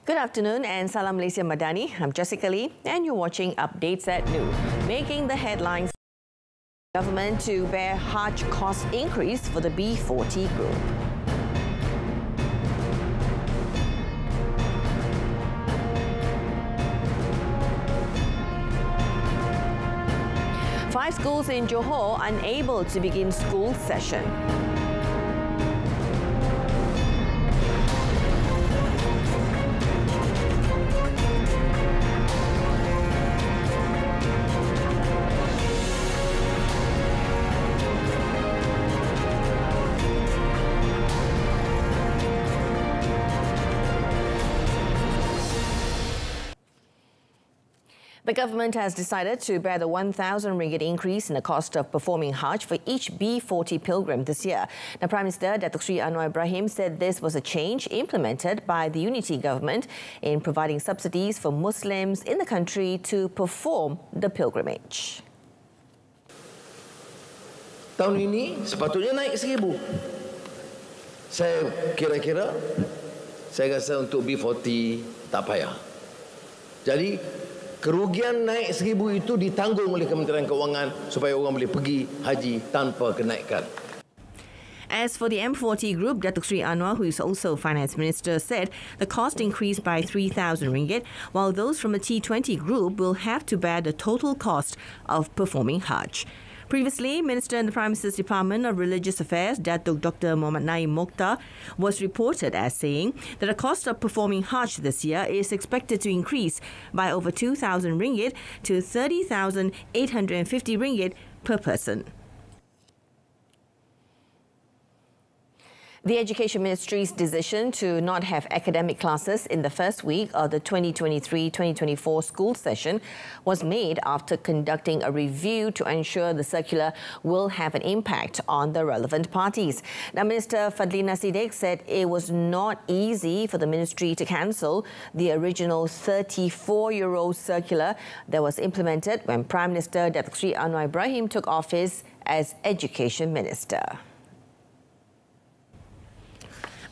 Good afternoon and Salam Malaysia Madani. I'm Jessica Lee and you're watching Updates at Noon. Making the headlines, government to bear Hajj cost increase for the B40 group. Five schools in Johor unable to begin school session. The government has decided to bear the 1,000 ringgit increase in the cost of performing Hajj for each B40 pilgrim this year. Now, Prime Minister Datuk Sri Anwar Ibrahim said this was a change implemented by the unity government in providing subsidies for Muslims in the country to perform the pilgrimage. Tahun ini sepatutnya naik 1,000. Saya kira-kira, saya rasa untuk B40 tak payah. Jadi, kerugian naik 1,000 itu ditanggung oleh Kementerian Keuangan supaya orang boleh pergi haji tanpa kenaikan. As for the M40 group, Datuk Sri Anwar, who is also Finance Minister, said the cost increased by 3,000 ringgit, while those from the T20 group will have to bear the total cost of performing Hajj. Previously, Minister in the Prime Minister's Department of Religious Affairs, Datuk Dr. Muhammad Naim Mokhtar, was reported as saying that the cost of performing Hajj this year is expected to increase by over 2,000 ringgit to 30,850 ringgit per person. The Education Ministry's decision to not have academic classes in the first week of the 2023-2024 school session was made after conducting a review to ensure the circular will have an impact on the relevant parties. Now, Minister Fadlina Siddiq said it was not easy for the ministry to cancel the original 34-year-old circular that was implemented when Prime Minister Datuk Sri Anwar Ibrahim took office as Education Minister.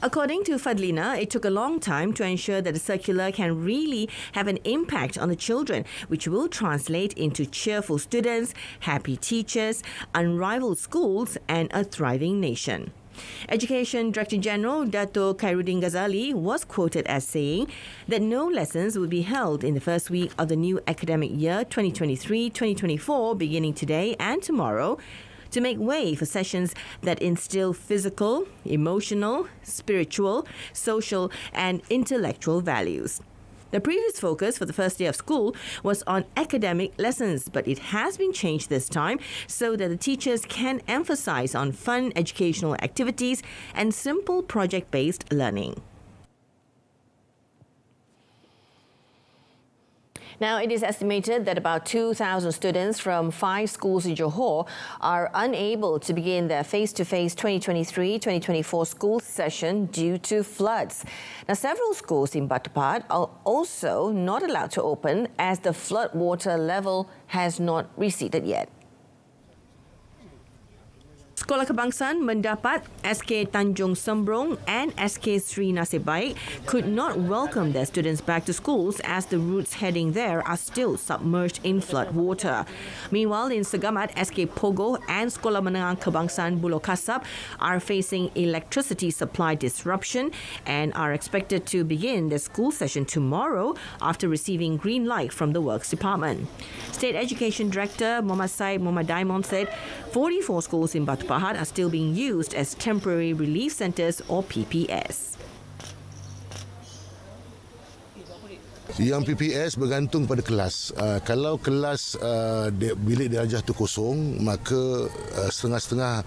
According to Fadlina, it took a long time to ensure that the circular can really have an impact on the children, which will translate into cheerful students, happy teachers, unrivaled schools and a thriving nation. Education Director General Dato Khairuddin Ghazali was quoted as saying that no lessons will be held in the first week of the new academic year 2023-2024 beginning today and tomorrow, to make way for sessions that instill physical, emotional, spiritual, social and intellectual values. The previous focus for the first day of school was on academic lessons, but it has been changed this time so that the teachers can emphasize on fun educational activities and simple project-based learning. Now, it is estimated that about 2,000 students from 5 schools in Johor are unable to begin their face-to-face 2023-2024 school session due to floods. Now, several schools in Batu Pahat are also not allowed to open as the flood water level has not receded yet. Sekolah Kebangsaan mendapat SK Tanjung Sembrong and SK Sri Nasib Baik could not welcome their students back to schools as the routes heading there are still submerged in flood water. Meanwhile, in Segamat, SK Pogo and Sekolah Menengah Kebangsaan Buloh Kasab are facing electricity supply disruption and are expected to begin their school session tomorrow after receiving green light from the Works Department. State Education Director Muhammad Said Muhammad Daimon said 44 schools in Batu Pahat are still being used as temporary relief centres or PPS. Yang PPS bergantung pada kelas. Kalau kelas bilik darjah itu kosong, maka setengah-setengah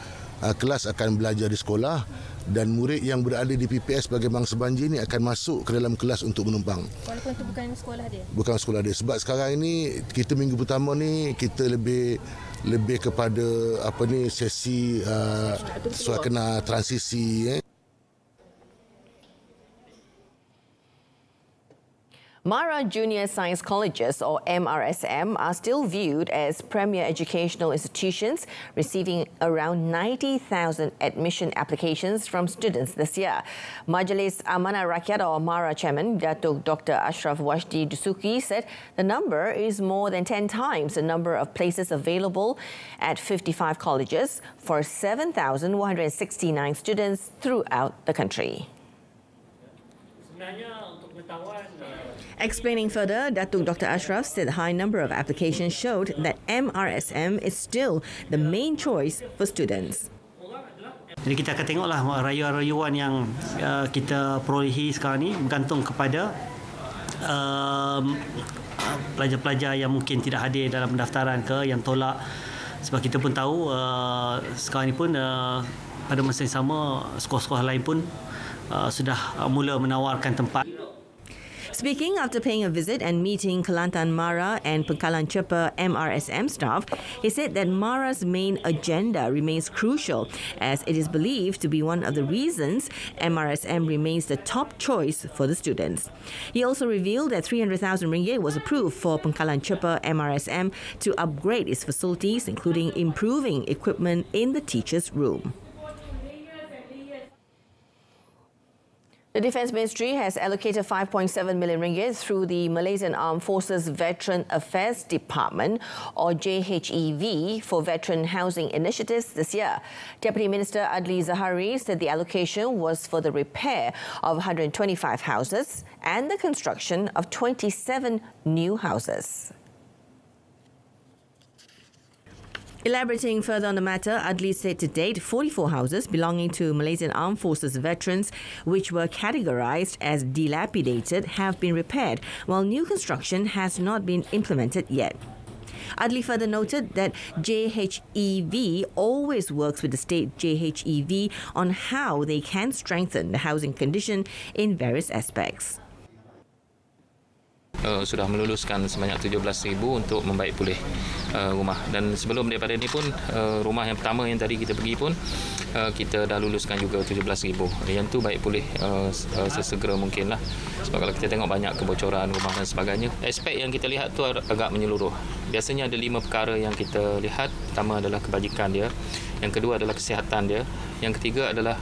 kelas akan belajar di sekolah dan murid yang berada di PPS sebagai bangsa banjir ini akan masuk ke dalam kelas untuk menumpang. Walaupun itu bukan sekolah dia? Bukan sekolah dia. Sebab sekarang ini, kita minggu pertama ni, kita lebih kepada sesi suasana transisi. Mara Junior Science Colleges, or MRSM, are still viewed as premier educational institutions, receiving around 90,000 admission applications from students this year. Majlis Amanah Rakyat, or Mara Chairman Datuk Dr. Ashraf Washdi Dusuki, said the number is more than 10 times the number of places available at 55 colleges for 7,169 students throughout the country. Explaining further, Datuk Dr. Ashraf said the high number of applications showed that MRSM is still the main choice for students. Jadi kita akan tengoklah rayuan-rayuan yang kita perolehi sekarang ni bergantung kepada pelajar-pelajar yang mungkin tidak hadir dalam pendaftaran ke yang tolak. Sebab kita pun tahu sekarang ni pun pada masa yang sama sekolah-sekolah lain pun sudah mula menawarkan tempat. Speaking after paying a visit and meeting Kelantan Mara and Pengkalan Cepa MRSM staff, he said that Mara's main agenda remains crucial as it is believed to be one of the reasons MRSM remains the top choice for the students. He also revealed that 300,000 ringgit was approved for Pengkalan Cepa MRSM to upgrade its facilities, including improving equipment in the teachers' room. The Defence Ministry has allocated 5.7 million ringgit through the Malaysian Armed Forces Veteran Affairs Department, or JHEV, for veteran housing initiatives this year. Deputy Minister Adli Zahari said the allocation was for the repair of 125 houses and the construction of 27 new houses. Elaborating further on the matter, Adli said to date 44 houses belonging to Malaysian Armed Forces veterans, which were categorised as dilapidated, have been repaired, while new construction has not been implemented yet. Adli further noted that JHEV always works with the state JHEV on how they can strengthen the housing condition in various aspects. Sudah meluluskan sebanyak 17,000 untuk membaik pulih rumah, dan sebelum daripada ini pun rumah yang pertama yang tadi kita pergi pun kita dah luluskan juga 17,000. Yang tu baik pulih sesegera mungkin lah, sebab kalau kita tengok banyak kebocoran rumah dan sebagainya. Aspek yang kita lihat tu agak menyeluruh. Biasanya ada 5 perkara yang kita lihat. Pertama adalah kebajikan dia, yang kedua adalah kesihatan dia, yang ketiga adalah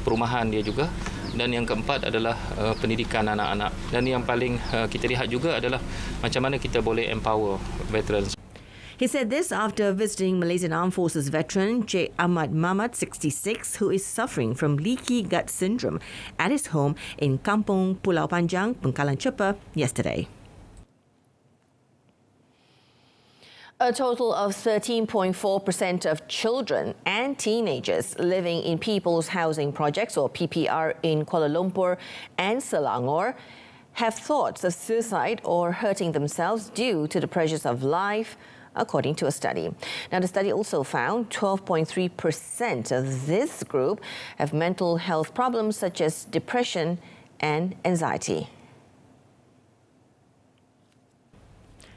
perumahan dia juga, dan yang keempat adalah pendidikan anak-anak, dan yang paling kita lihat juga adalah macam mana kita boleh empower veterans. He said this after visiting Malaysian Armed Forces veteran J. Ahmad Mamat, 66, who is suffering from leaky gut syndrome at his home in Kampung Pulau Panjang, Pengkalan Cepa, yesterday. A total of 13.4% of children and teenagers living in People's Housing Projects, or PPR, in Kuala Lumpur and Selangor have thoughts of suicide or hurting themselves due to the pressures of life, according to a study. Now, the study also found 12.3% of this group have mental health problems such as depression and anxiety.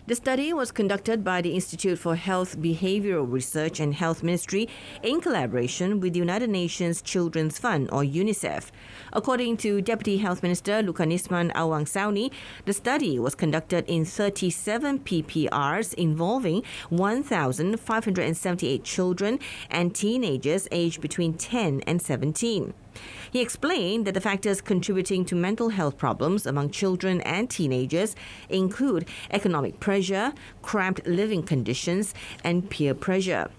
The study was conducted by the Institute for Health Behavioural Research and Health Ministry in collaboration with the United Nations Children's Fund, or UNICEF. According to Deputy Health Minister Lukanisman Awang Sauni, the study was conducted in 37 PPRs involving 1,578 children and teenagers aged between 10 and 17. He explained that the factors contributing to mental health problems among children and teenagers include economic pressure, cramped living conditions, and peer pressure.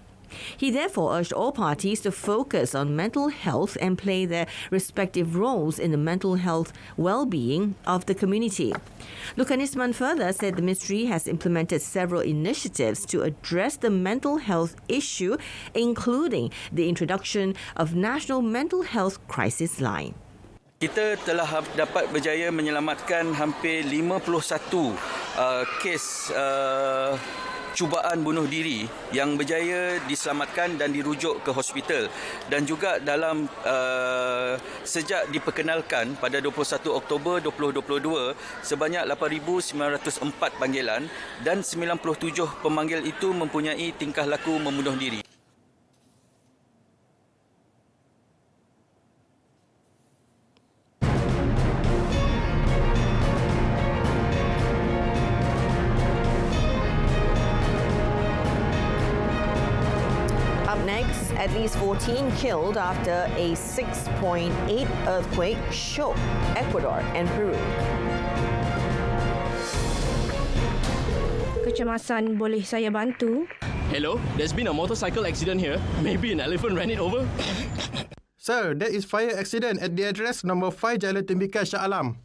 He therefore urged all parties to focus on mental health and play their respective roles in the mental health well-being of the community. Lukanisman further said the ministry has implemented several initiatives to address the mental health issue, including the introduction of National Mental Health Crisis Line. Kita telah dapat berjaya menyelamatkan hampir 51 kes cubaan bunuh diri yang berjaya diselamatkan dan dirujuk ke hospital, dan juga dalam sejak diperkenalkan pada 21 Oktober 2022 sebanyak 8,904 panggilan, dan 97 pemanggil itu mempunyai tingkah laku membunuh diri. At least 14 killed after a 6.8 earthquake shook Ecuador and Peru. Kecemasan, boleh saya bantu? Hello, there's been a motorcycle accident here. Maybe an elephant ran it over. Sir, there is fire accident at the address number 5 Jalan Tembikar, Shah Alam.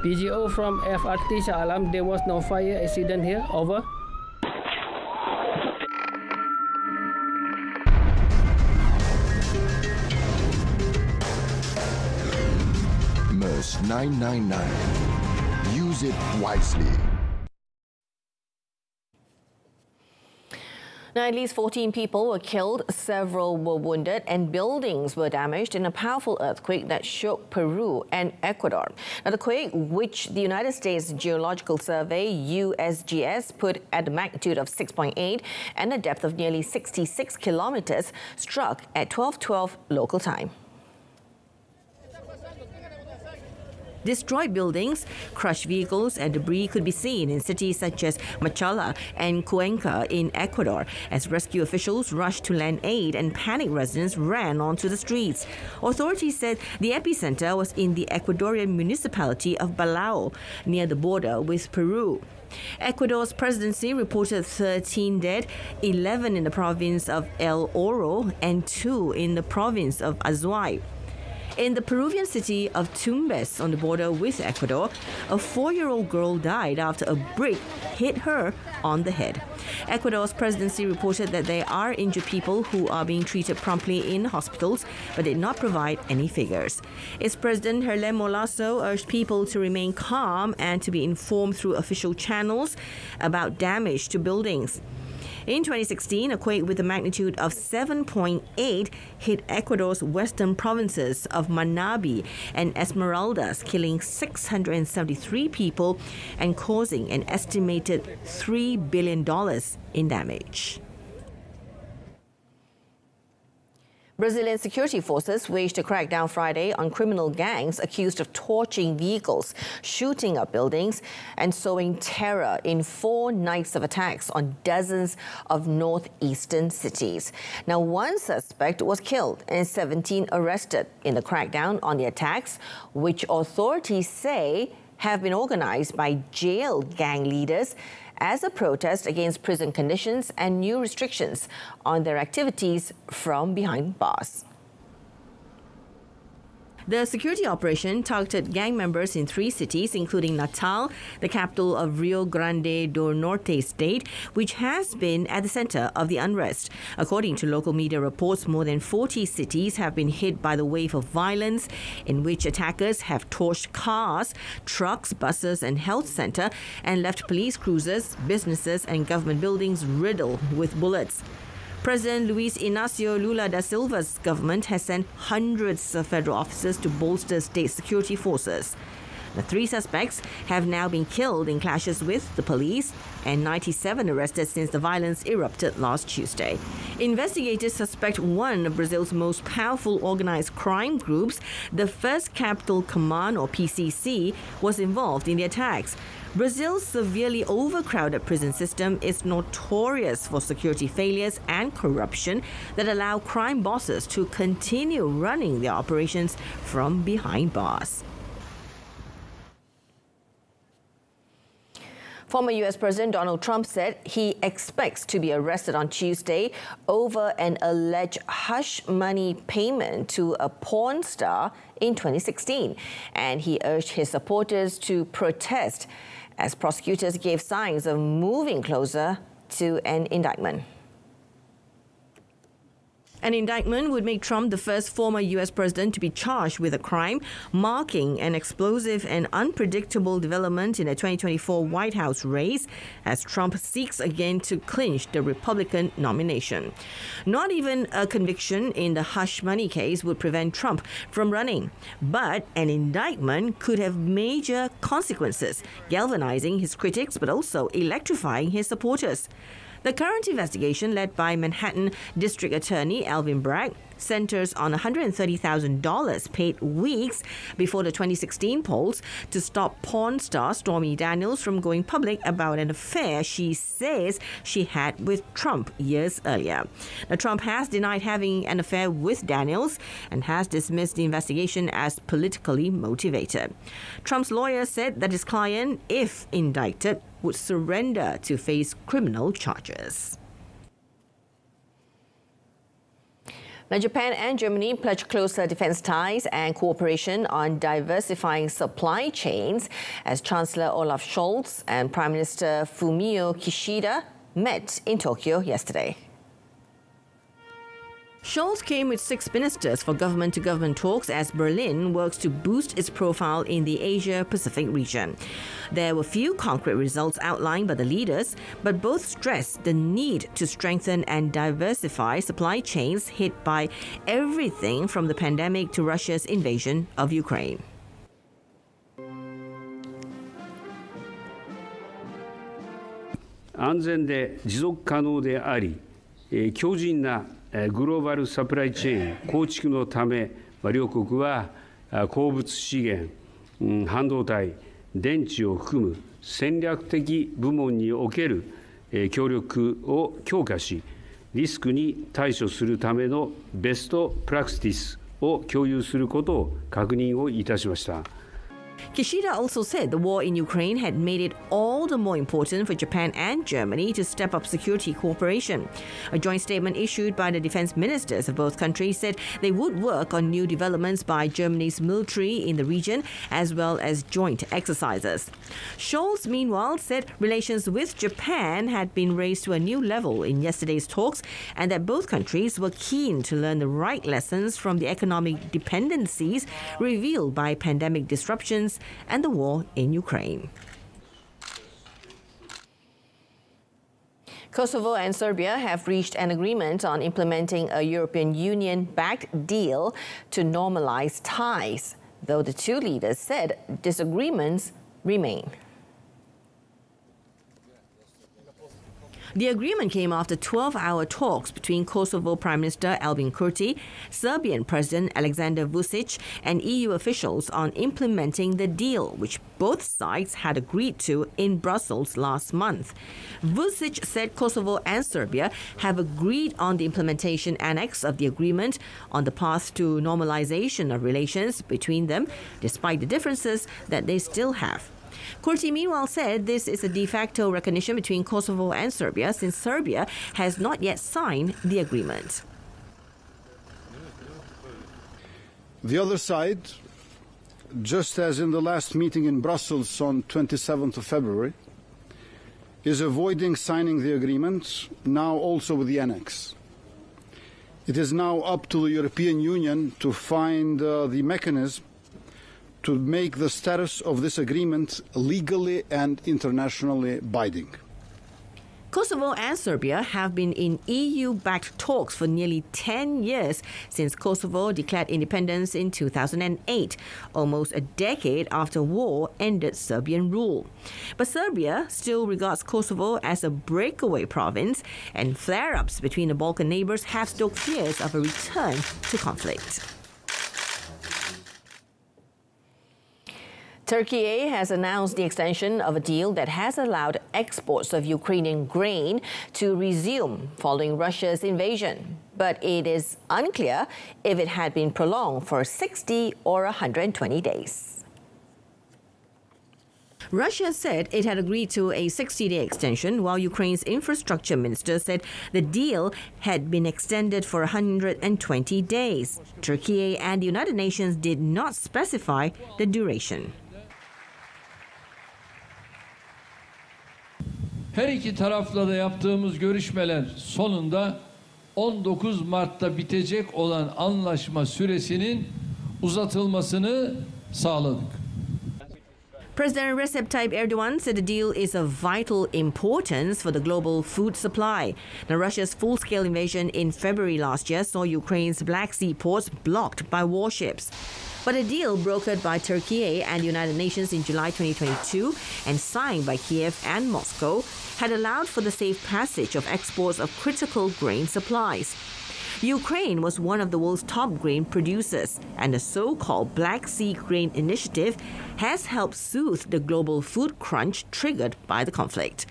PGO from FRT Shah Alam, there was no fire accident here. Over. MERS 999. Use it wisely. Now, at least 14 people were killed, several were wounded, and buildings were damaged in a powerful earthquake that shook Peru and Ecuador. Now, the quake, which the United States Geological Survey, USGS, put at a magnitude of 6.8 and a depth of nearly 66 kilometers, struck at 12:12 local time. Destroyed buildings, crushed vehicles and debris could be seen in cities such as Machala and Cuenca in Ecuador as rescue officials rushed to lend aid and panicked residents ran onto the streets. Authorities said the epicenter was in the Ecuadorian municipality of Balao, near the border with Peru. Ecuador's presidency reported 13 dead, 11 in the province of El Oro and 2 in the province of Azuay. In the Peruvian city of Tumbes on the border with Ecuador, a 4-year-old girl died after a brick hit her on the head. Ecuador's presidency reported that there are injured people who are being treated promptly in hospitals, but did not provide any figures. Its president, Herlemo Lasso, urged people to remain calm and to be informed through official channels about damage to buildings. In 2016, a quake with a magnitude of 7.8 hit Ecuador's western provinces of Manabí and Esmeraldas, killing 673 people and causing an estimated $3 billion in damage. Brazilian security forces waged a crackdown Friday on criminal gangs accused of torching vehicles, shooting up buildings, and sowing terror in 4 nights of attacks on dozens of northeastern cities. Now, 1 suspect was killed and 17 arrested in the crackdown on the attacks, which authorities say have been organized by jailed gang leaders as a protest against prison conditions and new restrictions on their activities from behind bars. The security operation targeted gang members in 3 cities, including Natal, the capital of Rio Grande do Norte state, which has been at the center of the unrest. According to local media reports, more than 40 cities have been hit by the wave of violence, in which attackers have torched cars, trucks, buses and health center and left police cruisers, businesses and government buildings riddled with bullets. President Luiz Inácio Lula da Silva's government has sent hundreds of federal officers to bolster state security forces. The 3 suspects have now been killed in clashes with the police and 97 arrested since the violence erupted last Tuesday. Investigators suspect one of Brazil's most powerful organized crime groups, the First Capital Command or PCC, was involved in the attacks. Brazil's severely overcrowded prison system is notorious for security failures and corruption that allow crime bosses to continue running their operations from behind bars. Former U.S. President Donald Trump said he expects to be arrested on Tuesday over an alleged hush money payment to a porn star in 2016. And he urged his supporters to protest as prosecutors gave signs of moving closer to an indictment. An indictment would make Trump the first former U.S. president to be charged with a crime, marking an explosive and unpredictable development in the 2024 White House race as Trump seeks again to clinch the Republican nomination. Not even a conviction in the hush money case would prevent Trump from running, but an indictment could have major consequences, galvanizing his critics but also electrifying his supporters. The current investigation, led by Manhattan District Attorney Alvin Bragg, centers on $130,000 paid weeks before the 2016 polls to stop porn star Stormy Daniels from going public about an affair she says she had with Trump years earlier. Now, Trump has denied having an affair with Daniels and has dismissed the investigation as politically motivated. Trump's lawyer said that his client, if indicted, would surrender to face criminal charges. Now, Japan and Germany pledged closer defence ties and cooperation on diversifying supply chains as Chancellor Olaf Scholz and Prime Minister Fumio Kishida met in Tokyo yesterday. Scholz came with 6 ministers for government-to-government talks as Berlin works to boost its profile in the Asia-Pacific region. There were few concrete results outlined by the leaders, but both stressed the need to strengthen and diversify supply chains hit by everything from the pandemic to Russia's invasion of Ukraine. "安全で持続可能であり、強靭なグローバルサプライチェーン構築のため、両国は鉱物資源、半導体、電池を含む戦略的部門における協力を強化し、リスクに対処するためのベストプラクティスを共有することを確認をいたしました。Kishida also said the war in Ukraine had made it all the more important for Japan and Germany to step up security cooperation. A joint statement issued by the defense ministers of both countries said they would work on new developments by Germany's military in the region as well as joint exercises. Scholz, meanwhile, said relations with Japan had been raised to a new level in yesterday's talks and that both countries were keen to learn the right lessons from the economic dependencies revealed by pandemic disruptions and the war in Ukraine. Kosovo and Serbia have reached an agreement on implementing a European Union-backed deal to normalize ties, though the two leaders said disagreements remain. The agreement came after 12-hour talks between Kosovo Prime Minister Albin Kurti, Serbian President Alexander Vučić, and EU officials on implementing the deal, which both sides had agreed to in Brussels last month. Vučić said Kosovo and Serbia have agreed on the implementation annex of the agreement on the path to normalization of relations between them, despite the differences that they still have. Kurti, meanwhile, said this is a de facto recognition between Kosovo and Serbia since Serbia has not yet signed the agreement. The other side, just as in the last meeting in Brussels on 27th of February, is avoiding signing the agreement, now also with the annex. It is now up to the European Union to find the mechanism to make the status of this agreement legally and internationally binding. Kosovo and Serbia have been in EU-backed talks for nearly 10 years since Kosovo declared independence in 2008, almost a decade after war ended Serbian rule. But Serbia still regards Kosovo as a breakaway province, and flare-ups between the Balkan neighbors have stoked fears of a return to conflict. Turkey has announced the extension of a deal that has allowed exports of Ukrainian grain to resume following Russia's invasion. But it is unclear if it had been prolonged for 60 or 120 days. Russia said it had agreed to a 60-day extension, while Ukraine's infrastructure minister said the deal had been extended for 120 days. Turkey and the United Nations did not specify the duration. Her iki tarafla da yaptığımız görüşmeler sonunda 19 Mart'ta bitecek olan anlaşma süresinin uzatılmasını sağladık. President Recep Tayyip Erdogan said the deal is of vital importance for the global food supply. Now, Russia's full-scale invasion in February last year saw Ukraine's Black Sea ports blocked by warships. But a deal brokered by Turkey and the United Nations in July 2022 and signed by Kiev and Moscow had allowed for the safe passage of exports of critical grain supplies. Ukraine was one of the world's top grain producers, and the so-called Black Sea Grain Initiative has helped soothe the global food crunch triggered by the conflict.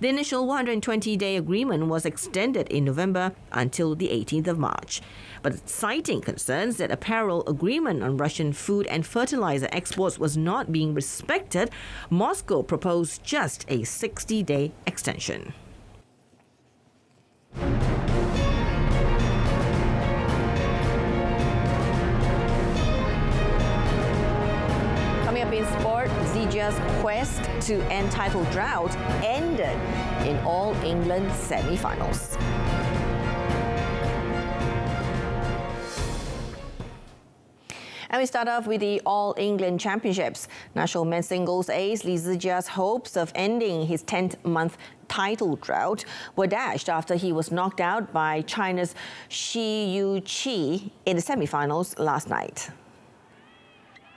The initial 120-day agreement was extended in November until the 18th of March. But citing concerns that a parallel agreement on Russian food and fertilizer exports was not being respected, Moscow proposed just a 60-day extension. Coming up in sport, Zija's quest to end title drought ended in All England semi-finals. And we start off with the All England Championships. National men's singles ace Li Zijia's hopes of ending his 10th-month title drought were dashed after he was knocked out by China's Shi Yuqi in the semi-finals last night.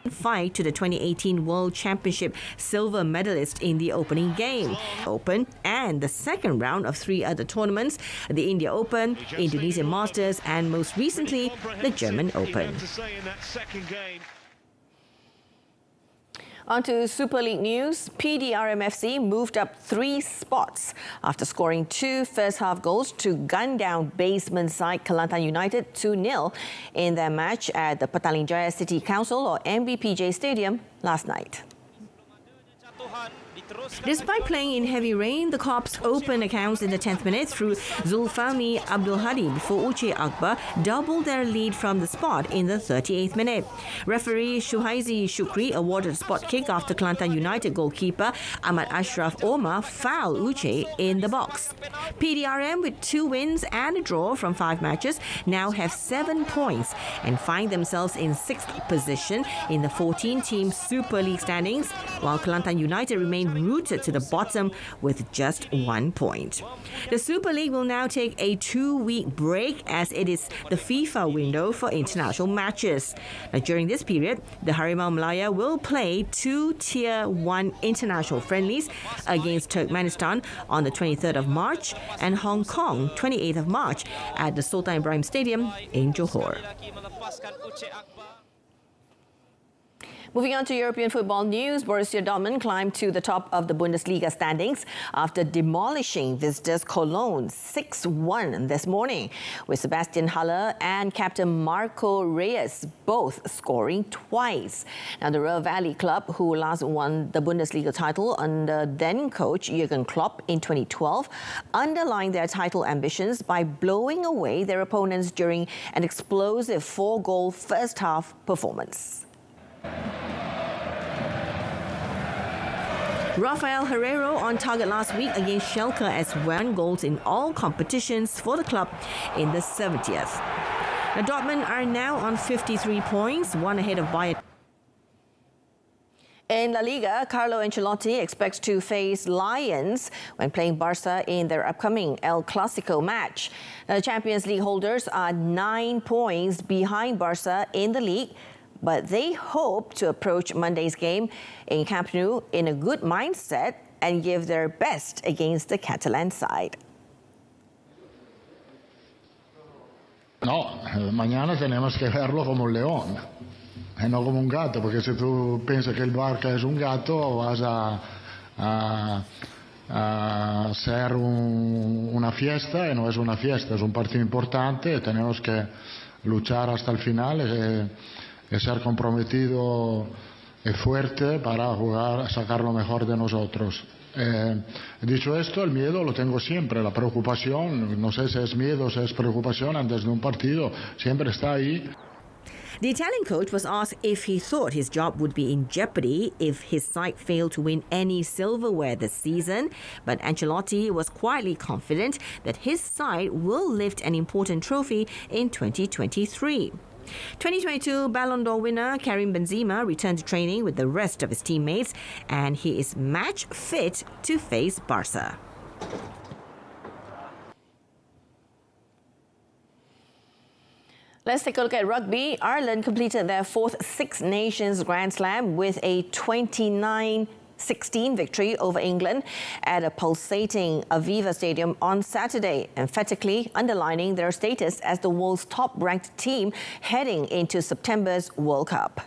Fight to the 2018 World Championship silver medalist in the opening game, Open, and the second round of 3 other tournaments, the India Open, Indonesian Masters, and most recently, the German Open. On to Super League news. PDRMFC moved up 3 spots after scoring 2 first-half goals to gun down basement side Kelantan United 2-0 in their match at the Petaling Jaya City Council or MBPJ Stadium last night. Despite playing in heavy rain, the Corps opened accounts in the 10th minute through Zulfami Abdul Hadi before Uche Akbar doubled their lead from the spot in the 38th minute. Referee Shuhaizi Shukri awarded a spot kick after Kelantan United goalkeeper Ahmad Ashraf Omar fouled Uche in the box. PDRM, with 2 wins and a draw from 5 matches, now have 7 points and find themselves in 6th position in the 14-team Super League standings, while Kelantan United remain rooted to the bottom with just 1 point. The Super League will now take a 2-week break as it is the FIFA window for international matches. Now, during this period, the Harimau Malaya will play 2 Tier 1 international friendlies against Turkmenistan on the 23rd of March and Hong Kong 28th of March at the Sultan Ibrahim Stadium in Johor. Moving on to European football news, Borussia Dortmund climbed to the top of the Bundesliga standings after demolishing visitors Cologne 6-1 this morning, with Sebastian Haller and captain Marco Reus both scoring twice. Now, the Ruhr Valley club, who last won the Bundesliga title under then-coach Jurgen Klopp in 2012, underlined their title ambitions by blowing away their opponents during an explosive 4-goal first-half performance. Rafael Herrero on target last week against Schalke as 1 goals in all competitions for the club in the 70th. The Dortmund are now on 53 points, 1 ahead of Bayern. In La Liga, Carlo Ancelotti expects to face Lions when playing Barca in their upcoming El Clasico match. The Champions League holders are 9 points behind Barca in the league, but they hope to approach Monday's game in Camp Nou in a good mindset and give their best against the Catalan side. No, mañana tenemos que verlo como un león, no como un gato, porque si tú piensas que el Barca es un gato, vas a hacer una fiesta, y no es una fiesta, es un partido importante, tenemos que luchar hasta el final y ser comprometido y fuerte para jugar, sacar lo mejor de nosotros. Dicho esto, el miedo lo tengo siempre, la preocupación, no sé si es miedo o si es preocupación antes de un partido, siempre está ahí. The Italian coach was asked if he thought his job would be in jeopardy if his side failed to win any silverware this season, but Ancelotti was quietly confident that his side will lift an important trophy in 2023. 2022 Ballon d'Or winner Karim Benzema returned to training with the rest of his teammates, and he is match fit to face Barca. Let's take a look at rugby. Ireland completed their 4th Six Nations Grand Slam with a 29-6 16 victory over England at a pulsating Aviva Stadium on Saturday, emphatically underlining their status as the world's top-ranked team heading into September's World Cup.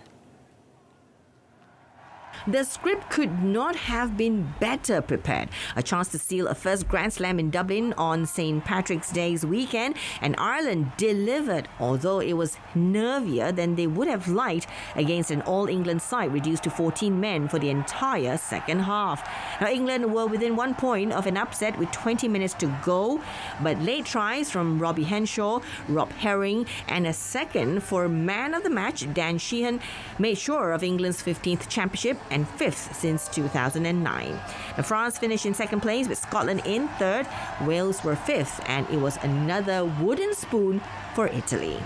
The script could not have been better prepared. A chance to steal a first Grand Slam in Dublin on St. Patrick's Day's weekend, and Ireland delivered, although it was nervier than they would have liked against an all-England side reduced to 14 men for the entire second half. Now, England were within 1 point of an upset with 20 minutes to go, but late tries from Robbie Henshaw, Rob Herring, and a second for man of the match, Dan Sheehan, made sure of England's 15th championship and 5th since 2009. Now, France finished in second place with Scotland in third. Wales were 5th, and it was another wooden spoon for Italy.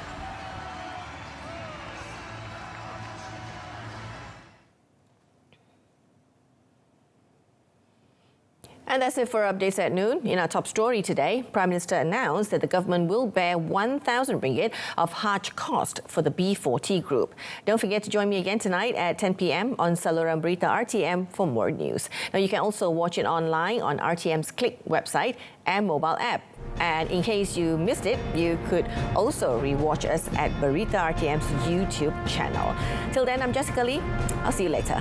And that's it for updates at noon. In our top story today, Prime Minister announced that the government will bear 1,000 ringgit of Hajj cost for the B40 group. Don't forget to join me again tonight at 10 p.m. on saluran Berita RTM for more news. Now, you can also watch it online on RTM's Click website and mobile app. And in case you missed it, you could also rewatch us at Berita RTM's YouTube channel. Till then, I'm Jessica Lee. I'll see you later.